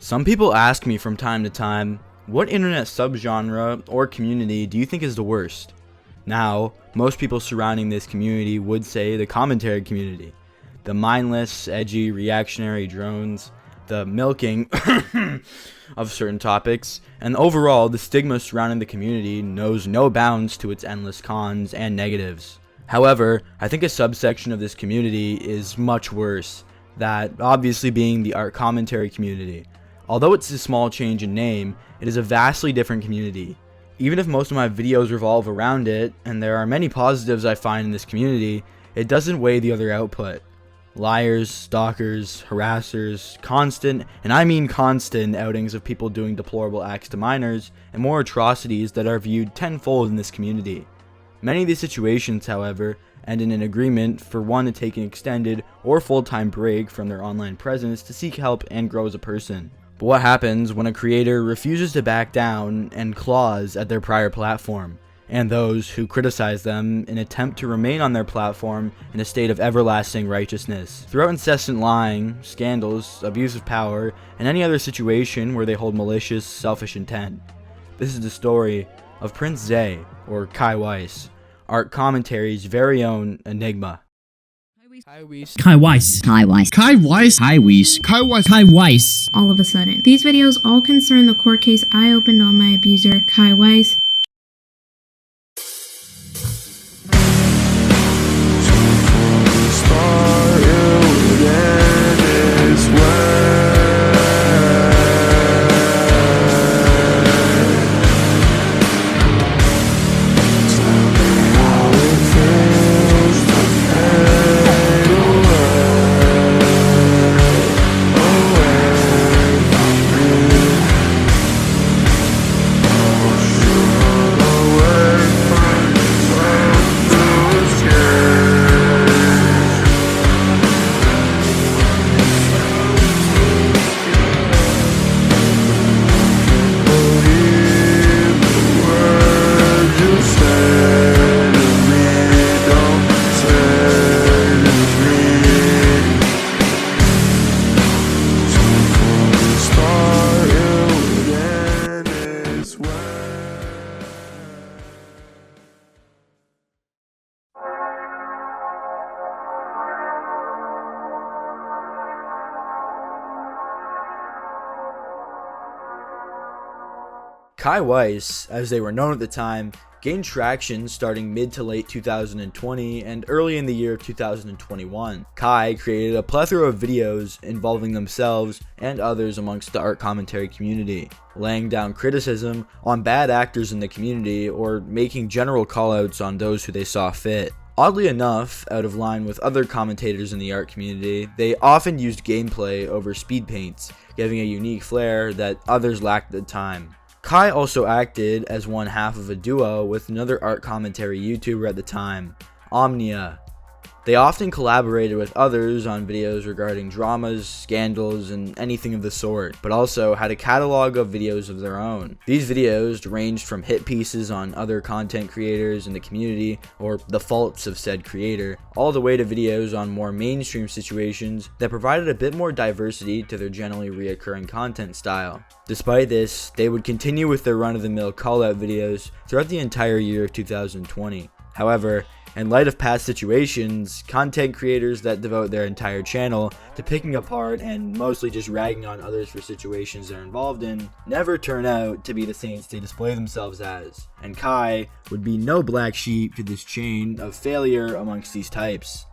Some people ask me from time to time, what internet subgenre or community do you think is the worst? Now, most people surrounding this community would say the commentary community. The mindless, edgy, reactionary drones, the milking of certain topics, and overall, the stigma surrounding the community knows no bounds to its endless cons and negatives. However, I think a subsection of this community is much worse, that obviously being the art commentary community. Although it's a small change in name, it is a vastly different community. Even if most of my videos revolve around it, and there are many positives I find in this community, it doesn't weigh the other output. Liars, stalkers, harassers, constant, and I mean constant, outings of people doing deplorable acts to minors, and more atrocities that are viewed tenfold in this community. Many of these situations, however, end in an agreement for one to take an extended or full-time break from their online presence to seek help and grow as a person. But what happens when a creator refuses to back down and claws at their prior platform, and those who criticize them in an attempt to remain on their platform in a state of everlasting righteousness, throughout incessant lying, scandals, abuse of power, and any other situation where they hold malicious, selfish intent? This is the story of Prince Xzae, or Kai Weiss, art commentary's very own Enigma. Kai Weiss. Kai Weiss. Kai Weiss. Kai Weiss. Kai Weiss. Kai Weiss. All of a sudden. These videos all concern the court case I opened on my abuser, Kai Weiss. Kai Weiss, as they were known at the time, gained traction starting mid to late 2020 and early in the year of 2021. Kai created a plethora of videos involving themselves and others amongst the art commentary community, laying down criticism on bad actors in the community or making general callouts on those who they saw fit. Oddly enough, out of line with other commentators in the art community, they often used gameplay over speed paints, giving a unique flair that others lacked at the time. Kai also acted as one half of a duo with another art commentary YouTuber at the time, Omnia. They often collaborated with others on videos regarding dramas, scandals, and anything of the sort, but also had a catalog of videos of their own. These videos ranged from hit pieces on other content creators in the community or the faults of said creator, all the way to videos on more mainstream situations that provided a bit more diversity to their generally reoccurring content style. Despite this, they would continue with their run-of-the-mill call-out videos throughout the entire year of 2020. However, in light of past situations, content creators that devote their entire channel to picking apart and mostly just ragging on others for situations they're involved in never turn out to be the saints they display themselves as, and Kai would be no black sheep to this chain of failure amongst these types.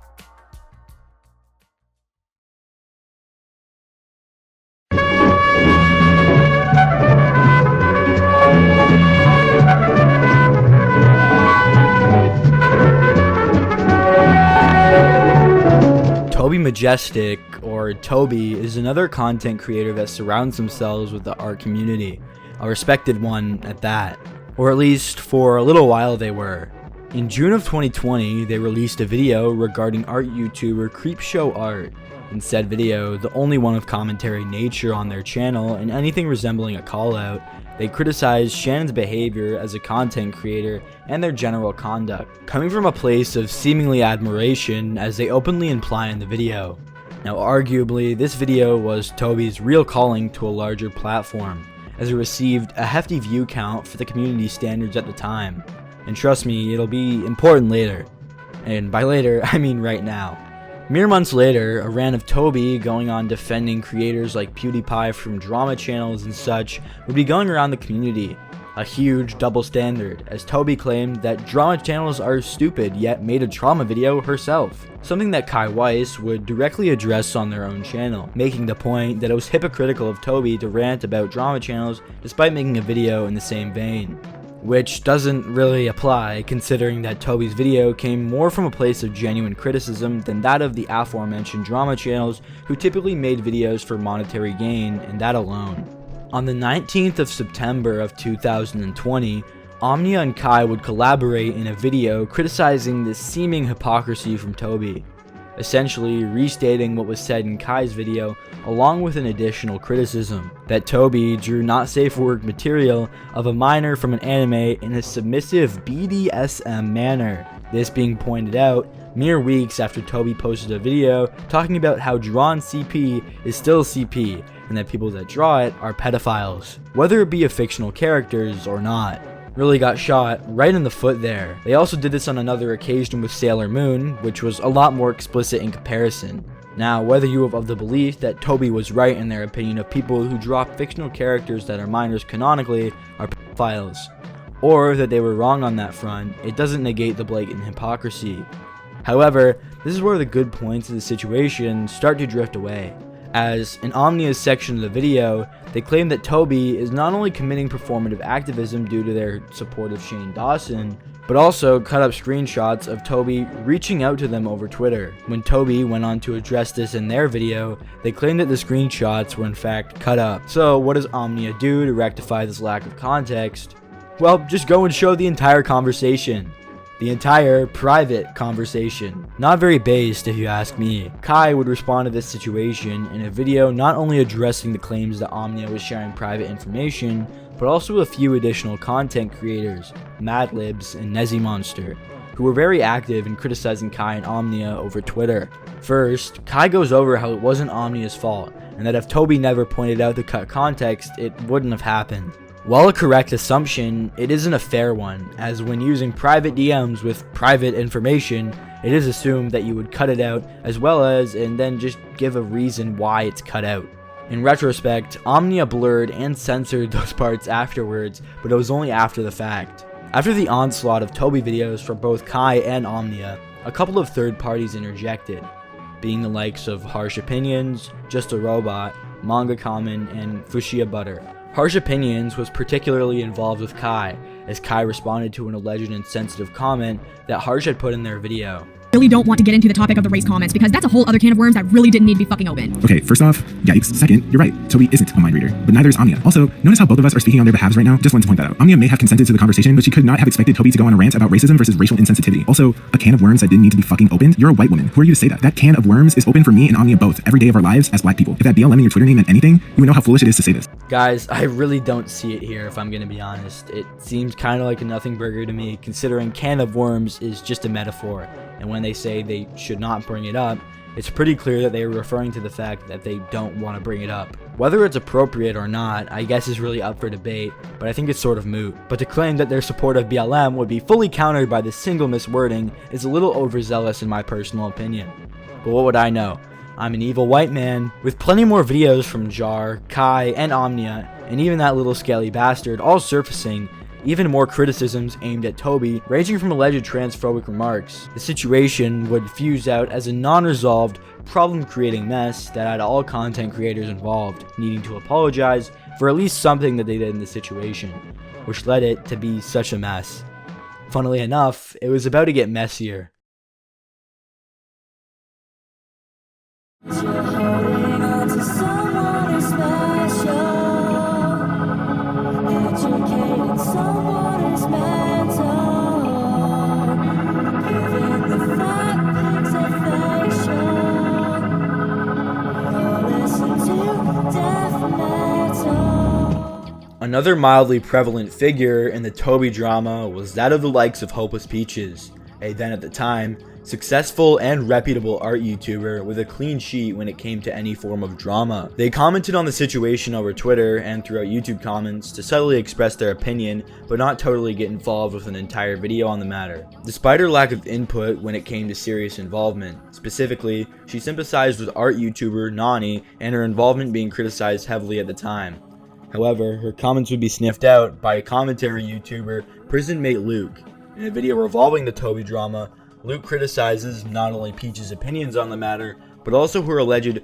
Toby Majestic, or Toby, is another content creator that surrounds themselves with the art community, a respected one at that, or at least for a little while they were. In June of 2020, they released a video regarding art YouTuber Creepshow Art. In said video, the only one of commentary nature on their channel and anything resembling a call-out, they criticized Shannon's behavior as a content creator and their general conduct, coming from a place of seemingly admiration as they openly imply in the video. Now arguably, this video was Toby's real calling to a larger platform, as it received a hefty view count for the community standards at the time. And trust me, it'll be important later. And by later, I mean right now. Mere months later, a rant of Toby going on defending creators like PewDiePie from drama channels and such would be going around the community. A huge double standard, as Toby claimed that drama channels are stupid yet made a trauma video herself. Something that Kai Weiss would directly address on their own channel, making the point that it was hypocritical of Toby to rant about drama channels despite making a video in the same vein. Which doesn't really apply, considering that Toby's video came more from a place of genuine criticism than that of the aforementioned drama channels who typically made videos for monetary gain, and that alone. On the 19th of September of 2020, Omnia and Kai would collaborate in a video criticizing the seeming hypocrisy from Toby, essentially restating what was said in Kai's video along with an additional criticism, that Toby drew not safe for work material of a minor from an anime in a submissive BDSM manner, this being pointed out mere weeks after Toby posted a video talking about how drawn CP is still CP and that people that draw it are pedophiles, whether it be of fictional characters or not. Really got shot right in the foot there. They also did this on another occasion with Sailor Moon, which was a lot more explicit in comparison. Now, whether you are of the belief that Toby was right in their opinion of people who draw fictional characters that are minors canonically are pedophiles, or that they were wrong on that front, it doesn't negate the blatant hypocrisy. However, this is where the good points of the situation start to drift away, as in Omnia's section of the video, they claim that Toby is not only committing performative activism due to their support of Shane Dawson, but also cut up screenshots of Toby reaching out to them over Twitter. When Toby went on to address this in their video, they claimed that the screenshots were in fact cut up. So what does Omnia do to rectify this lack of context? Well, just go and show the entire conversation. The entire private conversation. Not very based if you ask me. Kai would respond to this situation in a video not only addressing the claims that Omnia was sharing private information, but also a few additional content creators, Madlibs and Nezimonster, who were very active in criticizing Kai and Omnia over Twitter. First, Kai goes over how it wasn't Omnia's fault, and that if Toby never pointed out the cut context, it wouldn't have happened. While a correct assumption, it isn't a fair one, as when using private DMs with private information, it is assumed that you would cut it out as well as and then just give a reason why it's cut out. In retrospect, Omnia blurred and censored those parts afterwards, but it was only after the fact. After the onslaught of Toby videos from both Kai and Omnia, a couple of third parties interjected, being the likes of Harsh Opinions, Just a Robot, Manga Common, and Fushia Butter. Harsh Opinions was particularly involved with Kai, as Kai responded to an alleged insensitive comment that Harsh had put in their video. Really don't want to get into the topic of the race comments because that's a whole other can of worms that really didn't need to be fucking open. Okay, first off, yikes. Second, you're right. Toby isn't a mind reader, but neither is Omnia. Also, notice how both of us are speaking on their behalves right now? Just wanted to point that out. Omnia may have consented to the conversation, but she could not have expected Toby to go on a rant about racism versus racial insensitivity. Also, a can of worms that didn't need to be fucking opened? You're a white woman. Who are you to say that? That can of worms is open for me and Omnia both, every day of our lives as black people. If that BLM in your Twitter name meant anything, you would know how foolish it is to say this. Guys, I really don't see it here if I'm gonna be honest. It seems kind of like a nothing burger to me, considering can of worms is just a metaphor. And when they say they should not bring it up, it's pretty clear that they are referring to the fact that they don't want to bring it up. Whether it's appropriate or not, I guess is really up for debate, but I think it's sort of moot. But to claim that their support of BLM would be fully countered by this single miswording is a little overzealous in my personal opinion. But what would I know? I'm an evil white man, with plenty more videos from Jar, Kai, and Omnia, and even that little scaly bastard all surfacing, even more criticisms aimed at Toby, ranging from alleged transphobic remarks. The situation would fuse out as a non-resolved, problem-creating mess that had all content creators involved needing to apologize for at least something that they did in the situation, which led it to be such a mess. Funnily enough, it was about to get messier. Another mildly prevalent figure in the Toby drama was that of the likes of Hopeless Peaches, a then at the time successful and reputable art YouTuber with a clean sheet when it came to any form of drama. They commented on the situation over Twitter and throughout YouTube comments to subtly express their opinion, but not totally get involved with an entire video on the matter. Despite her lack of input when it came to serious involvement, specifically, she sympathized with art YouTuber Nani and her involvement being criticized heavily at the time. However, her comments would be sniffed out by commentary YouTuber Prison Mate Luke. In a video revolving the Toby drama, Luke criticizes not only Peach's opinions on the matter, but also her alleged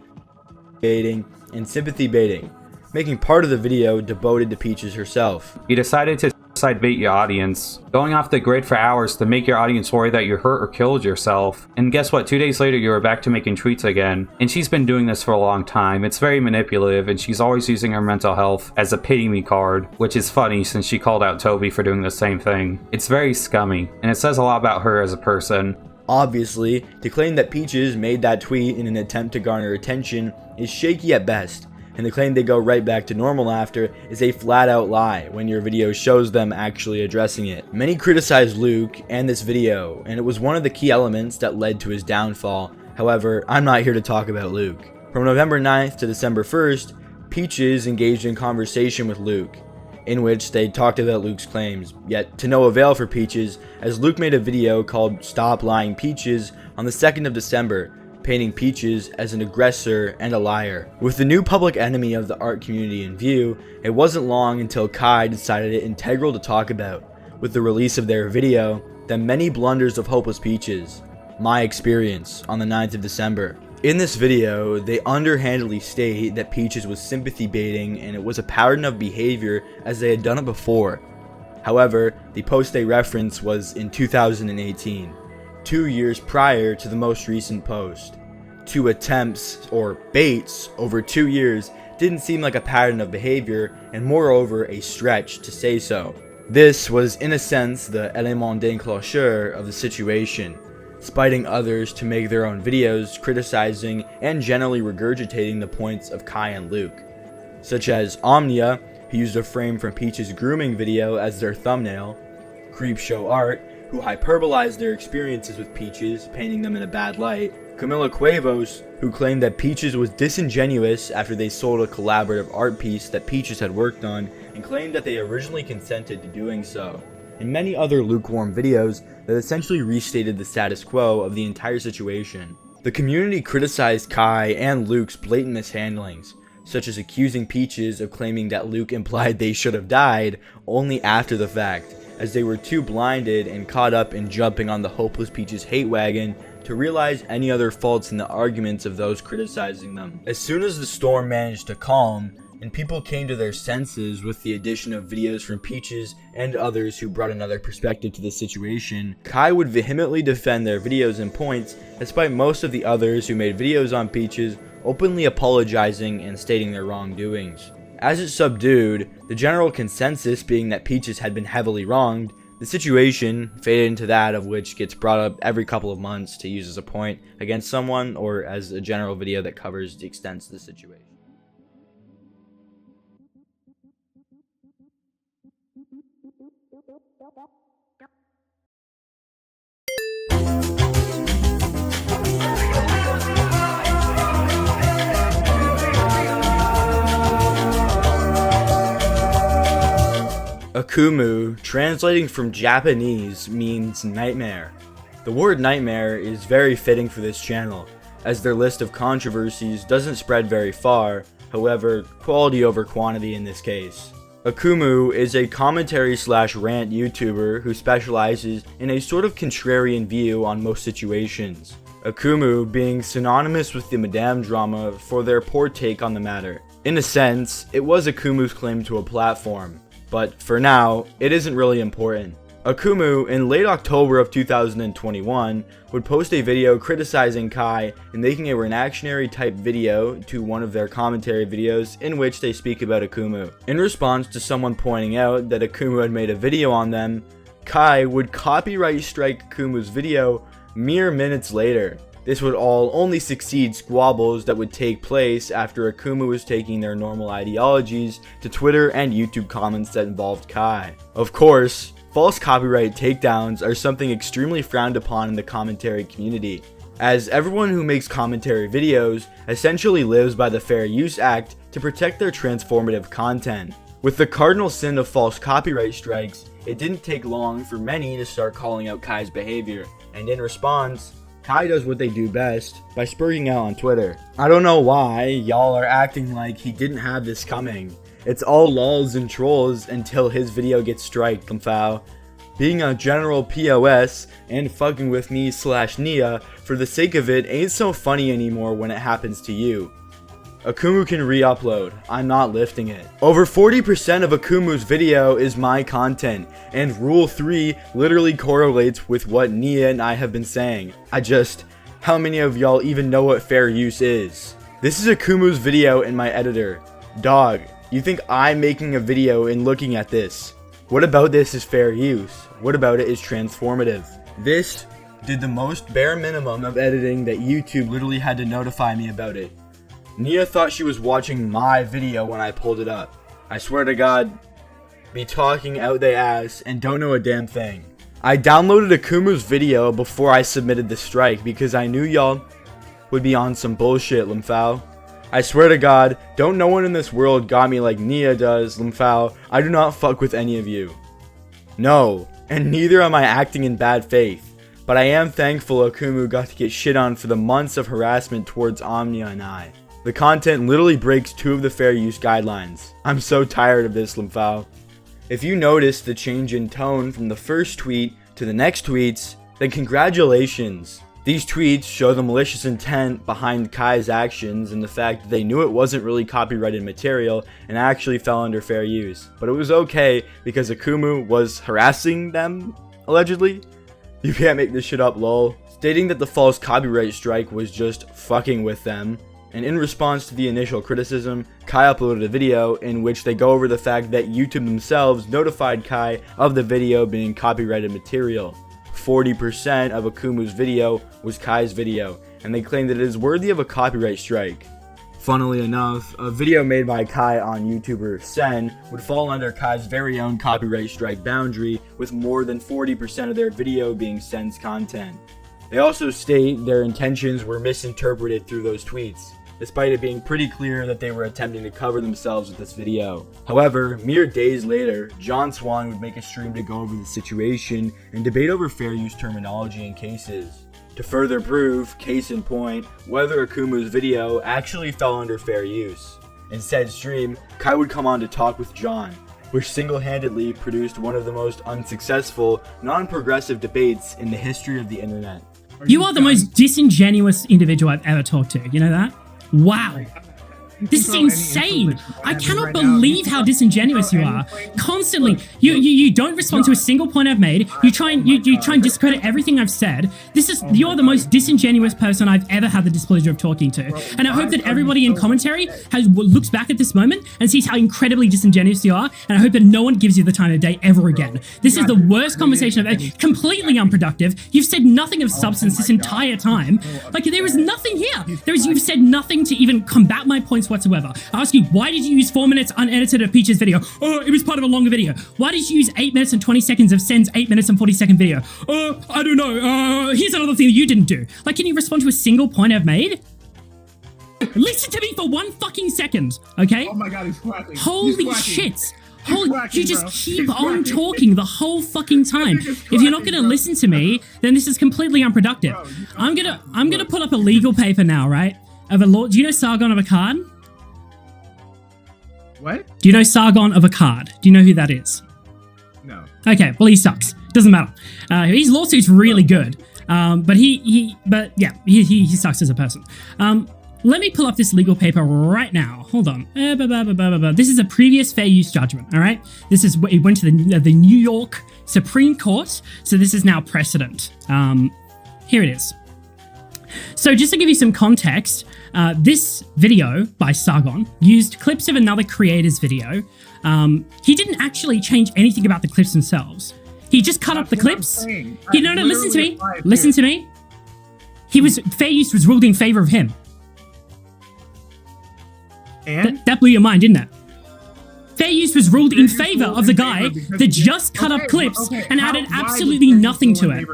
baiting and sympathy baiting, making part of the video devoted to Peaches herself. You decided to side bait your audience, going off the grid for hours to make your audience worry that you hurt or killed yourself. And guess what? 2 days later, you were back to making tweets again. And she's been doing this for a long time. It's very manipulative, and she's always using her mental health as a pity me card, which is funny since she called out Toby for doing the same thing. It's very scummy, and it says a lot about her as a person. Obviously, to claim that Peaches made that tweet in an attempt to garner attention is shaky at best, and the claim they go right back to normal after is a flat out lie when your video shows them actually addressing it. Many criticized Luke and this video, and it was one of the key elements that led to his downfall. However, I'm not here to talk about Luke. From November 9th to December 1st, Peaches engaged in conversation with Luke, in which they talked about Luke's claims, yet to no avail for Peaches, as Luke made a video called Stop Lying Peaches on the 2nd of December, painting Peaches as an aggressor and a liar. With the new public enemy of the art community in view, it wasn't long until Kai decided it integral to talk about, with the release of their video, The Many Blunders of Hopeless Peaches, My Experience, on the 9th of December. In this video, they underhandedly state that Peaches was sympathy baiting and it was a pattern of behavior as they had done it before. However, the post they reference was in 2018. 2 years prior to the most recent post. 2 attempts, or baits, over 2 years didn't seem like a pattern of behavior, and moreover a stretch to say so. This was in a sense the élément déclencheur of the situation, spiting others to make their own videos criticizing and generally regurgitating the points of Kai and Luke, such as Omnia, who used a frame from Peach's grooming video as their thumbnail, Creepshow Art, who hyperbolized their experiences with Peaches, painting them in a bad light, Camila Cuevos, who claimed that Peaches was disingenuous after they sold a collaborative art piece that Peaches had worked on, and claimed that they originally consented to doing so, and many other lukewarm videos that essentially restated the status quo of the entire situation. The community criticized Kai and Luke's blatant mishandlings, such as accusing Peaches of claiming that Luke implied they should have died only after the fact, as they were too blinded and caught up in jumping on the Hopeless Peaches hate wagon to realize any other faults in the arguments of those criticizing them. As soon as the storm managed to calm, and people came to their senses with the addition of videos from Peaches and others who brought another perspective to the situation, Kai would vehemently defend their videos and points, despite most of the others who made videos on Peaches openly apologizing and stating their wrongdoings. As it subdued, the general consensus being that Peaches had been heavily wronged, the situation faded into that of which gets brought up every couple of months to use as a point against someone or as a general video that covers the extent of the situation. Akumu, translating from Japanese, means nightmare. The word nightmare is very fitting for this channel, as their list of controversies doesn't spread very far, however, quality over quantity in this case. Akumu is a commentary/rant YouTuber who specializes in a sort of contrarian view on most situations. Akumu being synonymous with the Madame drama for their poor take on the matter. In a sense, it was Akumu's claim to a platform, but for now, it isn't really important. Akumu, in late October of 2021, would post a video criticizing Kai and making a reactionary type video to one of their commentary videos in which they speak about Akumu. In response to someone pointing out that Akumu had made a video on them, Kai would copyright strike Akumu's video mere minutes later. This would all only succeed squabbles that would take place after Akumu was taking their normal ideologies to Twitter and YouTube comments that involved Kai. Of course, false copyright takedowns are something extremely frowned upon in the commentary community, as everyone who makes commentary videos essentially lives by the Fair Use Act to protect their transformative content. With the cardinal sin of false copyright strikes, it didn't take long for many to start calling out Kai's behavior, and in response, Kai does what they do best by spurting out on Twitter. I don't know why y'all are acting like he didn't have this coming. It's all lulz and trolls until his video gets striked, Lamphao. Being a general POS and fucking with me / Nia for the sake of it ain't so funny anymore when it happens to you. Akumu can re-upload. I'm not lifting it. Over 40% of Akumu's video is my content, and Rule 3 literally correlates with what Nia and I have been saying. How many of y'all even know what fair use is? This is Akumu's video and my editor. Dog, you think I'm making a video and looking at this? What about this is fair use? What about it is transformative? This did the most bare minimum of editing that YouTube literally had to notify me about it. Nia thought she was watching my video when I pulled it up. I swear to God, be talking out they ass and don't know a damn thing. I downloaded Akumu's video before I submitted the strike because I knew y'all would be on some bullshit, Lamphao. I swear to God, don't no one in this world got me like Nia does, Lamphao. I do not fuck with any of you. No, and neither am I acting in bad faith. But I am thankful Akumu got to get shit on for the months of harassment towards Omnia and I. The content literally breaks 2 of the fair use guidelines. I'm so tired of this, Lamphao. If you notice the change in tone from the first tweet to the next tweets, then congratulations. These tweets show the malicious intent behind Kai's actions and the fact that they knew it wasn't really copyrighted material and actually fell under fair use. But it was okay because Akumu was harassing them, allegedly. You can't make this shit up, lol. Stating that the false copyright strike was just fucking with them. And in response to the initial criticism, Kai uploaded a video in which they go over the fact that YouTube themselves notified Kai of the video being copyrighted material. 40% of Akumu's video was Kai's video, and they claim that it is worthy of a copyright strike. Funnily enough, a video made by Kai on YouTuber Sen would fall under Kai's very own copyright strike boundary, with more than 40% of their video being Sen's content. They also state their intentions were misinterpreted through those tweets, despite it being pretty clear that they were attempting to cover themselves with this video. However, mere days later, John Swan would make a stream to go over the situation and debate over fair use terminology in cases. To further prove, case in point, whether Akumu's video actually fell under fair use. In said stream, Kai would come on to talk with John, which single-handedly produced one of the most unsuccessful, non-progressive debates in the history of the internet. You are the most disingenuous individual I've ever talked to. You know that? Wow. This is insane. I cannot believe how disingenuous you are. Constantly, you don't respond to a single point I've made. You try and discredit everything I've said. You're the most disingenuous person I've ever had the displeasure of talking to. And I hope that everybody in commentary looks back at this moment and sees how incredibly disingenuous you are. And I hope that no one gives you the time of day ever again. This is the worst conversation I've ever. Completely unproductive. You've said nothing of substance this entire time. Like, there is nothing here. You've said nothing to even combat my points whatsoever. I ask you, why did you use 4 minutes unedited of Peach's video? Oh, it was part of a longer video. Why did you use 8 minutes and 20 seconds of Sen's 8 minutes and 40-second video? I don't know. Here's another thing that you didn't do. Like, can you respond to a single point I've made? Listen to me for 1 fucking second, okay? Oh my God, he's quacking. Holy shit. You just keep on talking the whole fucking time. If you're not gonna listen to me, then this is completely unproductive. I'm gonna put up a legal paper now, right? Of a law. Do you know Sargon of Akkad? What? Do you know Sargon of Akkad? Do you know who that is? No. Okay, well, he sucks. Doesn't matter. His lawsuit's really good. But he sucks as a person. Let me pull up this legal paper right now. Hold on. This is a previous fair use judgment, all right? It went to the New York Supreme Court, so this is now precedent. Here it is. So just to give you some context, this video by Sargon used clips of another creator's video. He didn't actually change anything about the clips themselves. He just cut up the clips. Listen to me. Listen to me. Fair use was ruled in favor of him. And? That blew your mind, didn't it? fair use was ruled in favor of the guy that just cut up clips and added absolutely nothing to it.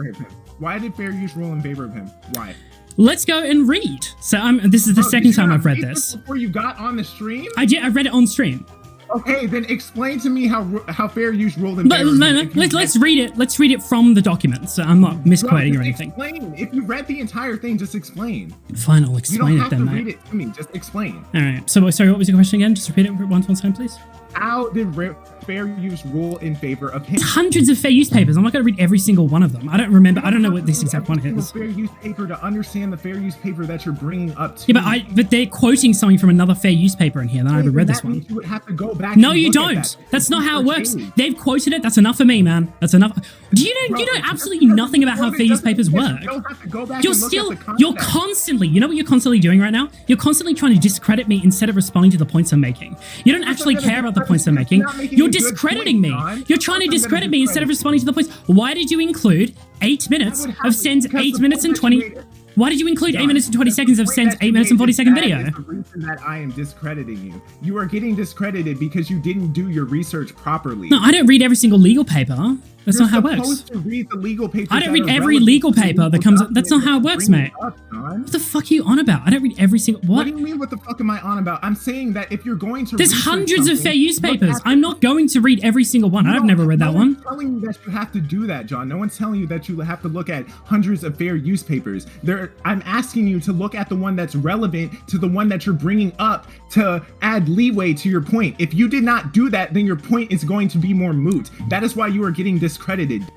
Why did fair use rule in favor of him? Why? Let's go and read. So this is the second time I've read this. Before you got on the stream? I read it on stream. Okay, then explain to me how fair use ruled in favor. No. Let's read it. Let's read it from the document. So I'm not misquoting or anything. Explain. If you read the entire thing, just explain. Fine, I'll explain it then, mate. You don't have to read it to me. Just explain. All right. So sorry, what was your question again? Just repeat it one time, please. How did fair use rule in favor of him? It's hundreds of fair use papers. I'm not going to read every single one of them. I don't remember. I don't know what this exact one is. Fair use paper to understand the fair use paper that you're bringing up to. Yeah, but they're quoting something from another fair use paper in here. Then I haven't read this one. You would have to go back. No, you don't. That's not how it works. They've quoted it. That's enough for me, man. That's enough. You know absolutely nothing about how fair use papers work. You're constantly, you know what you're constantly doing right now? You're constantly trying to discredit me instead of responding to the points I'm making. You don't actually care about the points I'm making. You're discrediting me. You're trying to discredit me instead of responding to the points. Why did you include 8 minutes of Sen's 8 minutes and 20... Why did you include 8 minutes and 20 seconds of Sen's 8 minutes and 40-second video? That's the reason that I am discrediting you. You are getting discredited because you didn't do your research properly. No, I don't read every single legal paper. That's not how it works. You're supposed to read the legal papers. I don't read every legal paper that comes up. That's not how it works, mate. What the fuck are you on about? I don't read every single... What do you mean, what the fuck am I on about? I'm saying that if you're going to There's hundreds of fair use papers. I'm not going to read every single one. I've never read that one. No one's telling you that you have to do that, John. No one's telling you that you have to look at hundreds of fair use papers. I'm asking you to look at the one that's relevant to the one that you're bringing up to add leeway to your point. If you did not do that, then your point is going to be more moot. That is why you are getting discredited.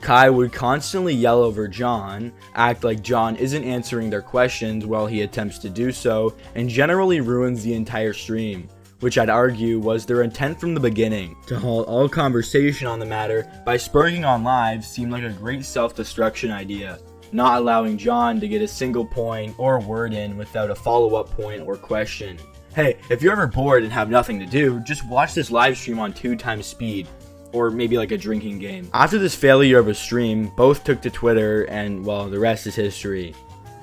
Kai would constantly yell over John, act like John isn't answering their questions while he attempts to do so, and generally ruins the entire stream, which I'd argue was their intent from the beginning. To halt all conversation on the matter by spurring on live seemed like a great self-destruction idea, not allowing John to get a single point or word in without a follow-up point or question. Hey, if you're ever bored and have nothing to do, just watch this live stream on 2x speed. Or maybe like a drinking game. After this failure of a stream, both took to Twitter and, well, the rest is history.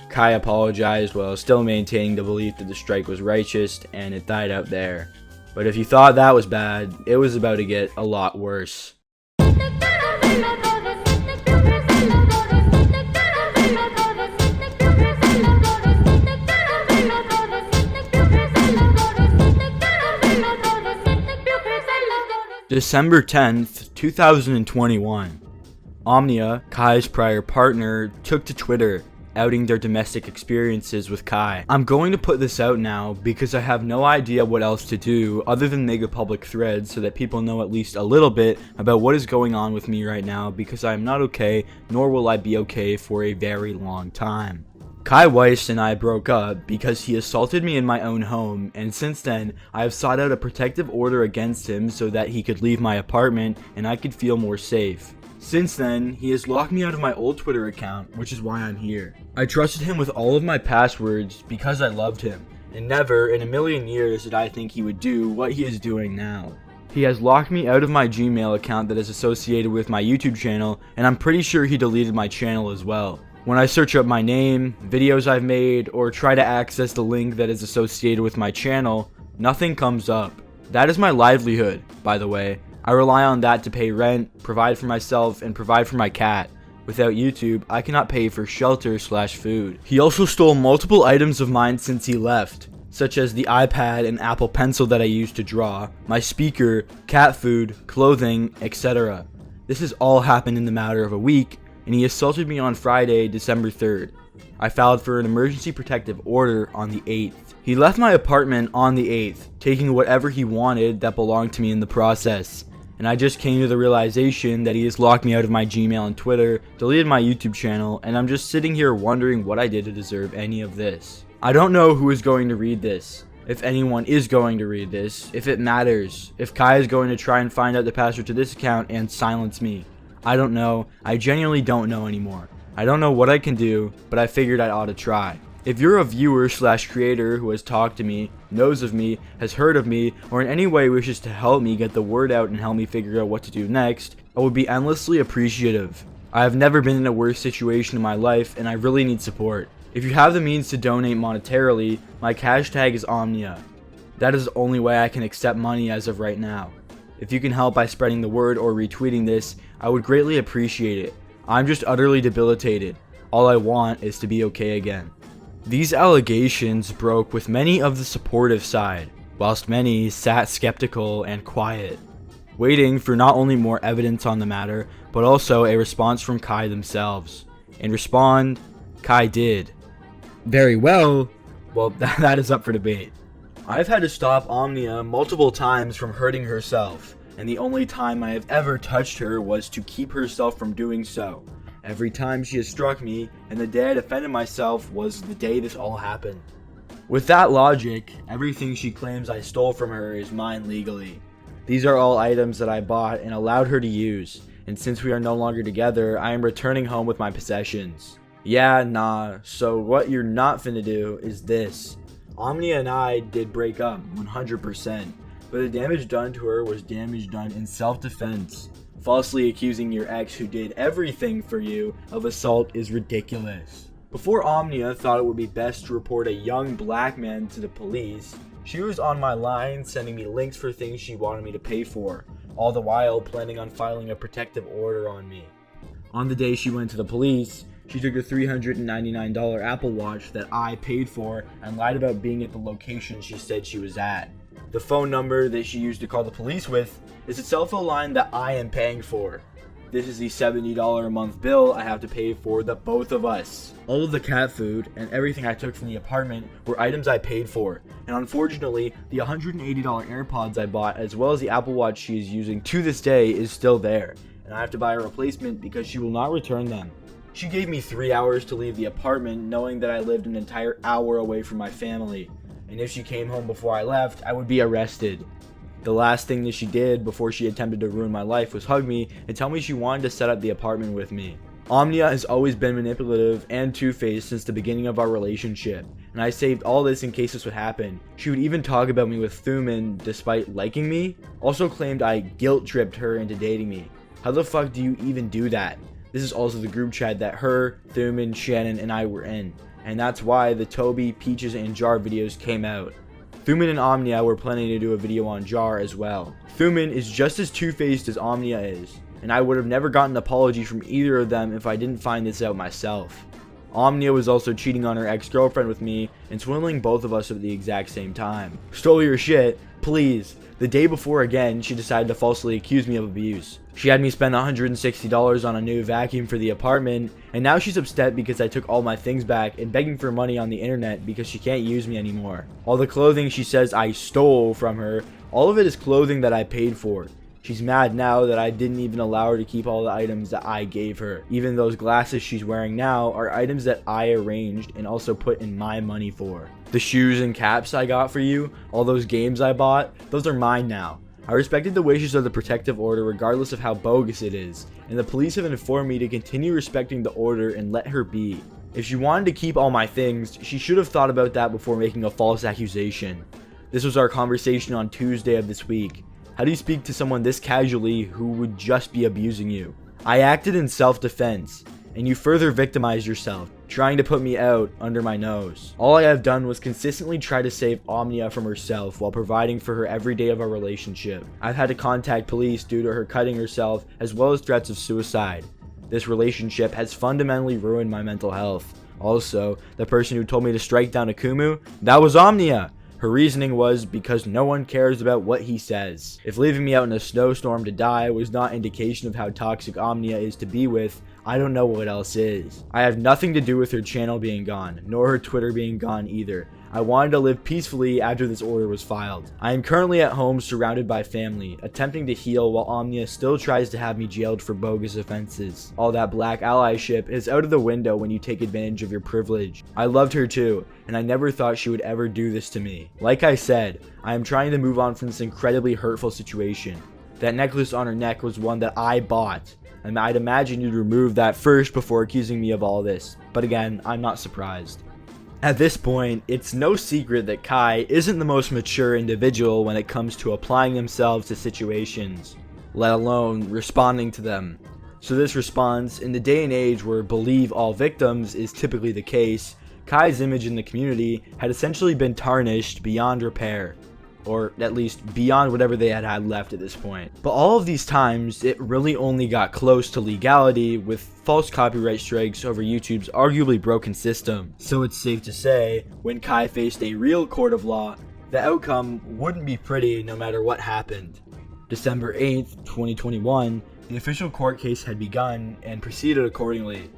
Kai apologized while still maintaining the belief that the strike was righteous, and it died out there. But if you thought that was bad, it was about to get a lot worse. December 10th, 2021. Omnia, Kai's prior partner, took to Twitter, outing their domestic experiences with Kai. I'm going to put this out now because I have no idea what else to do other than make a public thread so that people know at least a little bit about what is going on with me right now, because I am not okay, nor will I be okay for a very long time. Kai Weiss and I broke up because he assaulted me in my own home, and since then, I have sought out a protective order against him so that he could leave my apartment and I could feel more safe. Since then, he has locked me out of my old Twitter account, which is why I'm here. I trusted him with all of my passwords because I loved him, and never in a million years did I think he would do what he is doing now. He has locked me out of my Gmail account that is associated with my YouTube channel, and I'm pretty sure he deleted my channel as well. When I search up my name, videos I've made, or try to access the link that is associated with my channel, nothing comes up. That is my livelihood, by the way. I rely on that to pay rent, provide for myself, and provide for my cat. Without YouTube, I cannot pay for shelter/food. He also stole multiple items of mine since he left, such as the iPad and Apple Pencil that I used to draw, my speaker, cat food, clothing, etc. This has all happened in the matter of a week, and he assaulted me on Friday, December 3rd. I filed for an emergency protective order on the 8th. He left my apartment on the 8th, taking whatever he wanted that belonged to me in the process. And I just came to the realization that he has locked me out of my Gmail and Twitter, deleted my YouTube channel, and I'm just sitting here wondering what I did to deserve any of this. I don't know who is going to read this, if anyone is going to read this, if it matters, if Kai is going to try and find out the password to this account and silence me. I don't know. I genuinely don't know anymore. I don't know what I can do, but I figured I ought to try. If you're a viewer/creator who has talked to me, knows of me, has heard of me, or in any way wishes to help me get the word out and help me figure out what to do next, I would be endlessly appreciative. I have never been in a worse situation in my life, and I really need support. If you have the means to donate monetarily, my cash tag is Omnia. That is the only way I can accept money as of right now. If you can help by spreading the word or retweeting this, I would greatly appreciate it. I'm just utterly debilitated. All I want is to be okay again. These allegations broke with many of the supportive side, whilst many sat skeptical and quiet, waiting for not only more evidence on the matter, but also a response from Kai themselves. And respond, Kai did. Very well, that is up for debate. I've had to stop Omnia multiple times from hurting herself, and the only time I have ever touched her was to keep herself from doing so. Every time she has struck me, and the day I defended myself was the day this all happened. With that logic, everything she claims I stole from her is mine legally. These are all items that I bought and allowed her to use, and since we are no longer together, I am returning home with my possessions. Yeah, nah, so what you're not finna do is this. Omnia and I did break up, 100%, but the damage done to her was damage done in self-defense. Falsely accusing your ex who did everything for you of assault is ridiculous. Before Omnia thought it would be best to report a young black man to the police, she was on my line sending me links for things she wanted me to pay for, all the while planning on filing a protective order on me. On the day she went to the police, she took a $399 Apple Watch that I paid for and lied about being at the location she said she was at. The phone number that she used to call the police with is a cell phone line that I am paying for. This is the $70 a month bill I have to pay for the both of us. All of the cat food and everything I took from the apartment were items I paid for, and unfortunately, the $180 AirPods I bought as well as the Apple Watch she is using to this day is still there, and I have to buy a replacement because she will not return them. She gave me 3 hours to leave the apartment knowing that I lived an entire hour away from my family, and if she came home before I left, I would be arrested. The last thing that she did before she attempted to ruin my life was hug me and tell me she wanted to set up the apartment with me. Omnia has always been manipulative and two-faced since the beginning of our relationship, and I saved all this in case this would happen. She would even talk about me with Thuman despite liking me, also claimed I guilt-tripped her into dating me. How the fuck do you even do that? This is also the group chat that her, Thuman, Shannon, and I were in, and that's why the Toby, Peaches, and Jar videos came out. Thuman and Omnia were planning to do a video on Jar as well. Thuman is just as two-faced as Omnia is, and I would have never gotten an apology from either of them if I didn't find this out myself. Omnia was also cheating on her ex-girlfriend with me and swindling both of us at the exact same time. Stole your shit? Please. The day before again, she decided to falsely accuse me of abuse. She had me spend $160 on a new vacuum for the apartment, and now she's upset because I took all my things back and begging for money on the internet because she can't use me anymore. All the clothing she says I stole from her, all of it is clothing that I paid for. She's mad now that I didn't even allow her to keep all the items that I gave her. Even those glasses she's wearing now are items that I arranged and also put in my money for. The shoes and caps I got for you, all those games I bought, those are mine now. I respected the wishes of the protective order regardless of how bogus it is, and the police have informed me to continue respecting the order and let her be. If she wanted to keep all my things, she should have thought about that before making a false accusation. This was our conversation on Tuesday of this week. How do you speak to someone this casually who would just be abusing you? I acted in self-defense, and you further victimized yourself, trying to put me out under my nose. All I have done was consistently try to save Omnia from herself while providing for her every day of our relationship. I've had to contact police due to her cutting herself as well as threats of suicide. This relationship has fundamentally ruined my mental health. Also, the person who told me to strike down Akumu, that was Omnia. Her reasoning was because no one cares about what he says. If leaving me out in a snowstorm to die was not indication of how toxic Omnia is to be with, I don't know what else is. I have nothing to do with her channel being gone, nor her Twitter being gone either. I wanted to live peacefully after this order was filed. I am currently at home surrounded by family, attempting to heal while Omnia still tries to have me jailed for bogus offenses. All that black allyship is out of the window when you take advantage of your privilege. I loved her too, and I never thought she would ever do this to me. Like I said, I am trying to move on from this incredibly hurtful situation. That necklace on her neck was one that I bought, and I'd imagine you'd remove that first before accusing me of all this. But again, I'm not surprised. At this point, it's no secret that Kai isn't the most mature individual when it comes to applying themselves to situations, let alone responding to them. So this response, in the day and age where believe all victims is typically the case, Kai's image in the community had essentially been tarnished beyond repair. or at least beyond whatever they had left at this point. But all of these times, it really only got close to legality, with false copyright strikes over YouTube's arguably broken system. So it's safe to say, when Kai faced a real court of law, the outcome wouldn't be pretty no matter what happened. December 8th, 2021, the official court case had begun and proceeded accordingly.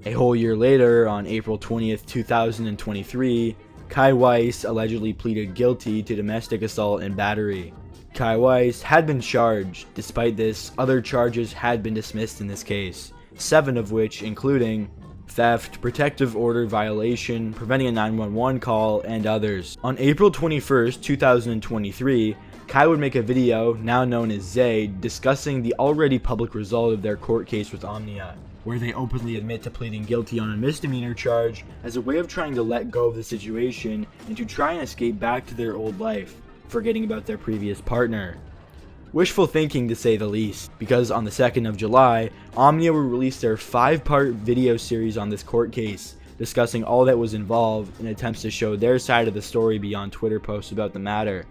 A whole year later, on April 20th, 2023, Kai Weiss allegedly pleaded guilty to domestic assault and battery. Kai Weiss had been charged. Despite this, other charges had been dismissed in this case, 7 of which including theft, protective order violation, preventing a 911 call, and others. On April 21st, 2023, Kai would make a video, now known as Xzae, discussing the already public result of their court case with Omnia, where they openly admit to pleading guilty on a misdemeanor charge as a way of trying to let go of the situation and to try and escape back to their old life, forgetting about their previous partner. Wishful thinking, to say the least, because on the 2nd of July, Omnia will release their 5-part video series on this court case, discussing all that was involved in attempts to show their side of the story beyond Twitter posts about the matter.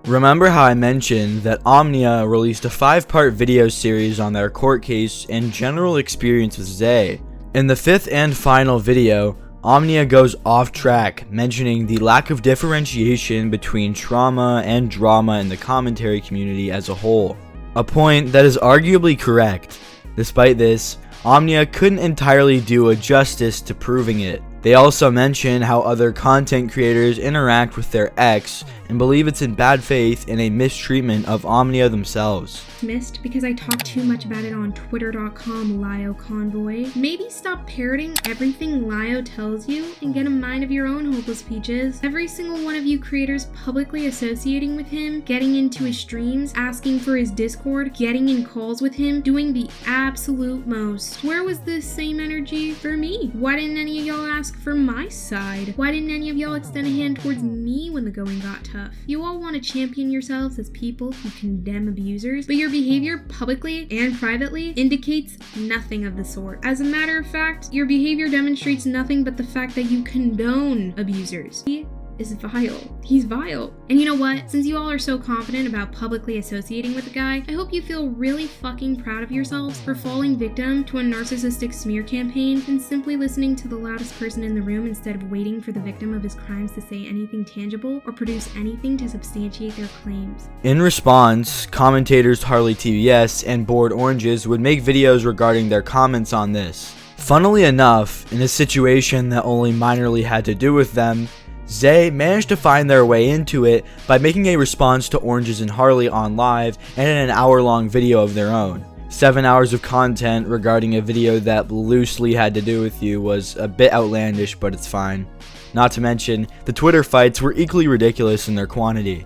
Remember how I mentioned that Omnia released a 5-part video series on their court case and general experience with Xzae? In the 5th and final video, Omnia goes off track, mentioning the lack of differentiation between trauma and drama in the commentary community as a whole. A point that is arguably correct. Despite this, Omnia couldn't entirely do a justice to proving it. They also mention how other content creators interact with their ex and believe it's in bad faith and a mistreatment of Omnia themselves. Missed because I talk too much about it on twitter.com Lio Convoy. Maybe stop parroting everything Lio tells you and get a mind of your own, hopeless peaches. Every single one of you creators publicly associating with him, getting into his streams, asking for his Discord, getting in calls with him, doing the absolute most. Where was this same energy for me? Why didn't any of y'all ask for my side? Why didn't any of y'all extend a hand towards me when the going got tough? You all want to champion yourselves as people who condemn abusers, but your behavior publicly and privately indicates nothing of the sort. As a matter of fact, your behavior demonstrates nothing but the fact that you condone abusers. He is vile. He's vile. And you know what? Since you all are so confident about publicly associating with the guy, I hope you feel really fucking proud of yourselves for falling victim to a narcissistic smear campaign and simply listening to the loudest person in the room instead of waiting for the victim of his crimes to say anything tangible or produce anything to substantiate their claims. In response, commentators Harley TBS and Bored Oranges would make videos regarding their comments on this. Funnily enough, in a situation that only minorly had to do with them, Xzae managed to find their way into it by making a response to Oranges and Harley on live and in an hour-long video of their own. 7 hours of content regarding a video that loosely had to do with you was a bit outlandish, but it's fine. Not to mention, the Twitter fights were equally ridiculous in their quantity.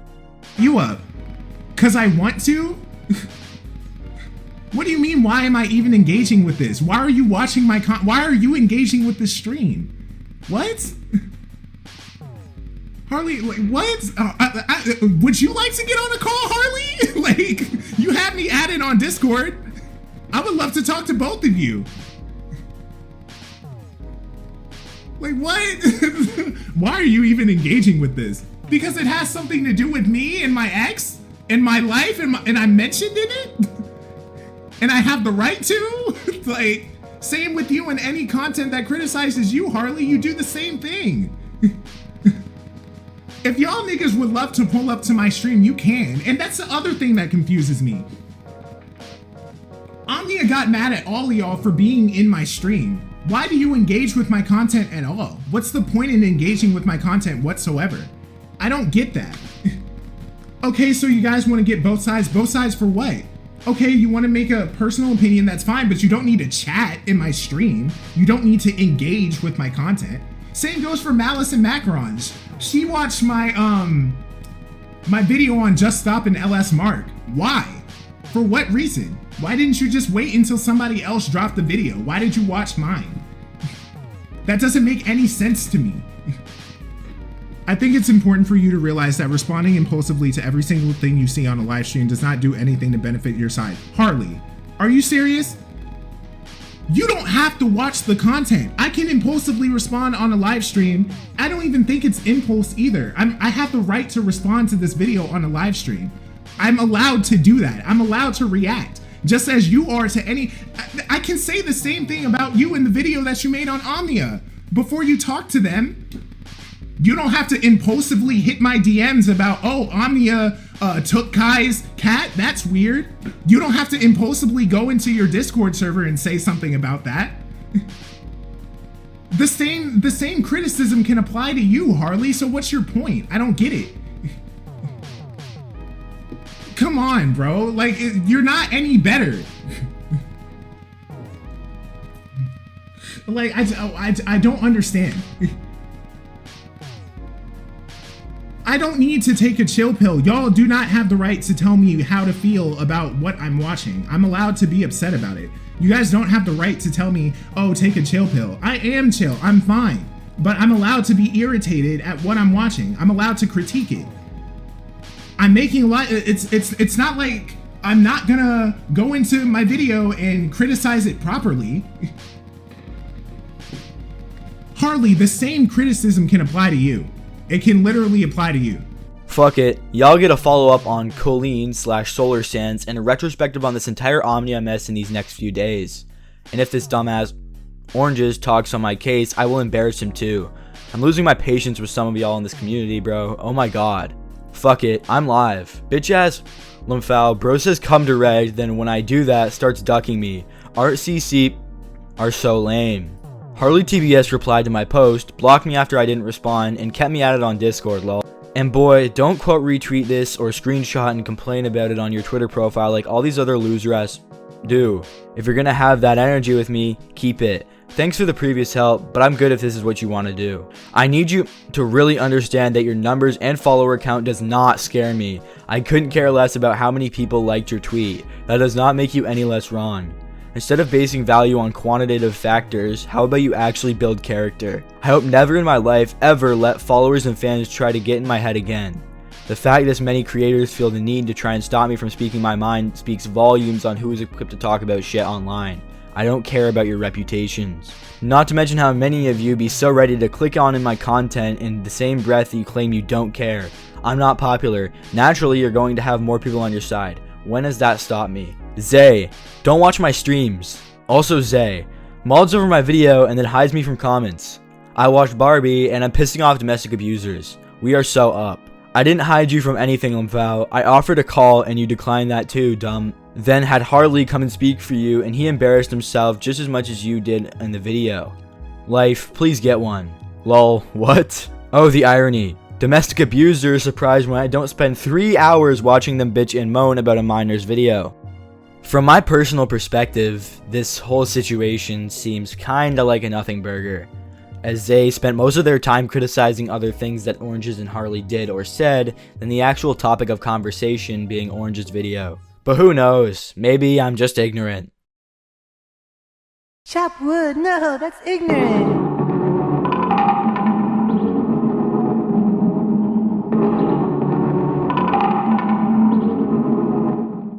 You up? 'Cause I want to? What do you mean, why am I even engaging with this? Why are you watching my why are you engaging with this stream? What? Harley, like, what? Would you like to get on a call, Harley? Like, you had me added on Discord. I would love to talk to both of you. Like, what? Why are you even engaging with this? Because it has something to do with me and my ex and my life and I mentioned in it? And I have the right to? Like, same with you and any content that criticizes you, Harley. You do the same thing. If y'all niggas would love to pull up to my stream, you can. And that's the other thing that confuses me. Omnia got mad at all of y'all for being in my stream. Why do you engage with my content at all? What's the point in engaging with my content whatsoever? I don't get that. Okay, so you guys want to get both sides? Both sides for what? Okay, you want to make a personal opinion, that's fine, but you don't need to chat in my stream. You don't need to engage with my content. Same goes for Malice and Macrons. She watched my my video on Just Stop and LS Mark. Why? For what reason? Why didn't you just wait until somebody else dropped the video? Why did you watch mine? That doesn't make any sense to me. I think it's important for you to realize that responding impulsively to every single thing you see on a live stream does not do anything to benefit your side. Harley, are you serious? You don't have to watch the content. I can impulsively respond on a live stream. I don't even think it's impulse either. I have the right to respond to this video on a live stream. I'm allowed to do that. I'm allowed to react, just as you are to any. I can say the same thing about you in the video that you made on Omnia. Before you talk to them, you don't have to impulsively hit my DMs about, oh, Omnia took Kai's cat. That's weird. You don't have to impulsively go into your Discord server and say something about that. The same criticism can apply to you, Harley. So what's your point? I don't get it. Come on, bro. Like, you're not any better. Like, I don't understand. I don't need to take a chill pill. Y'all do not have the right to tell me how to feel about what I'm watching. I'm allowed to be upset about it. You guys don't have the right to tell me, oh, take a chill pill. I am chill. I'm fine. But I'm allowed to be irritated at what I'm watching. I'm allowed to critique it. I'm making a lot. It's not like I'm not gonna go into my video and criticize it properly. Harley, the same criticism can apply to you. It can literally apply to you. Fuck it. Y'all get a follow-up on Colleen/Solar Sands and a retrospective on this entire Omnia mess in these next few days. And if this dumbass Oranges talks on my case, I will embarrass him too. I'm losing my patience with some of y'all in this community, bro. Oh my god. Fuck it. I'm live. Bitch ass Lumphal, bro says come direct, then when I do that, starts ducking me. RCC are so lame. Harley TBS replied to my post, blocked me after I didn't respond, and kept me at it on Discord, lol. And boy, don't quote retweet this or screenshot and complain about it on your Twitter profile like all these other loser ass do. If you're gonna have that energy with me, keep it. Thanks for the previous help, but I'm good if this is what you want to do. I need you to really understand that your numbers and follower count does not scare me. I couldn't care less about how many people liked your tweet. That does not make you any less wrong. Instead of basing value on quantitative factors, how about you actually build character? I hope never in my life ever let followers and fans try to get in my head again. The fact that many creators feel the need to try and stop me from speaking my mind speaks volumes on who is equipped to talk about shit online. I don't care about your reputations. Not to mention how many of you be so ready to click on in my content in the same breath that you claim you don't care. I'm not popular. Naturally, you're going to have more people on your side. When has that stopped me? Xzae, don't watch my streams. Also Xzae, mods over my video and then hides me from comments. I watched Barbie and I'm pissing off domestic abusers. We are so up. I didn't hide you from anything, Lumphal. I offered a call and you declined that too, dumb. Then had Harley come and speak for you and he embarrassed himself just as much as you did in the video. Life, please get one. Lol, what? Oh, the irony. Domestic abusers are surprised when I don't spend 3 hours watching them bitch and moan about a minor's video. From my personal perspective, this whole situation seems kinda like a nothing burger, as they spent most of their time criticizing other things that Oranges and Harley did or said than the actual topic of conversation being Orange's video. But who knows, maybe I'm just ignorant. Chop wood, no, that's ignorant.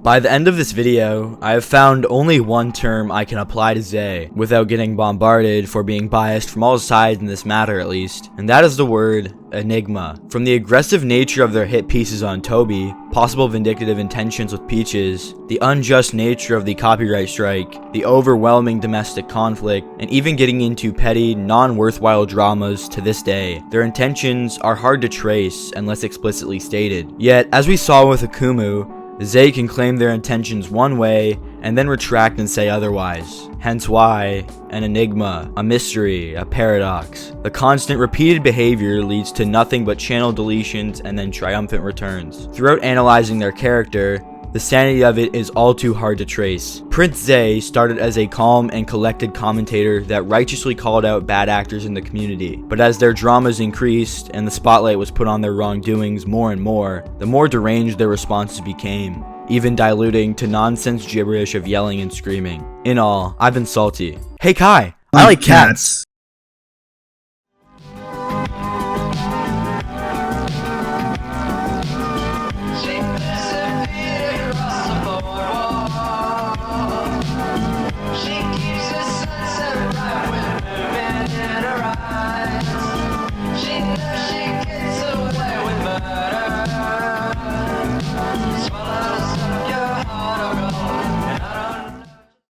By the end of this video, I have found only one term I can apply to Xzae without getting bombarded for being biased from all sides in this matter at least, and that is the word Enigma. From the aggressive nature of their hit pieces on Toby, possible vindictive intentions with Peaches, the unjust nature of the copyright strike, the overwhelming domestic conflict, and even getting into petty, non-worthwhile dramas to this day, their intentions are hard to trace unless explicitly stated. Yet, as we saw with Akumu, Xzae can claim their intentions one way and then retract and say otherwise. Hence why, an enigma, a mystery, a paradox. The constant repeated behavior leads to nothing but channel deletions and then triumphant returns. Throughout analyzing their character, the sanity of it is all too hard to trace. Prince Xzae started as a calm and collected commentator that righteously called out bad actors in the community, but as their dramas increased and the spotlight was put on their wrongdoings more and more, the more deranged their responses became, even diluting to nonsense gibberish of yelling and screaming. In all, I've been salty. Hey Kai, I like cats.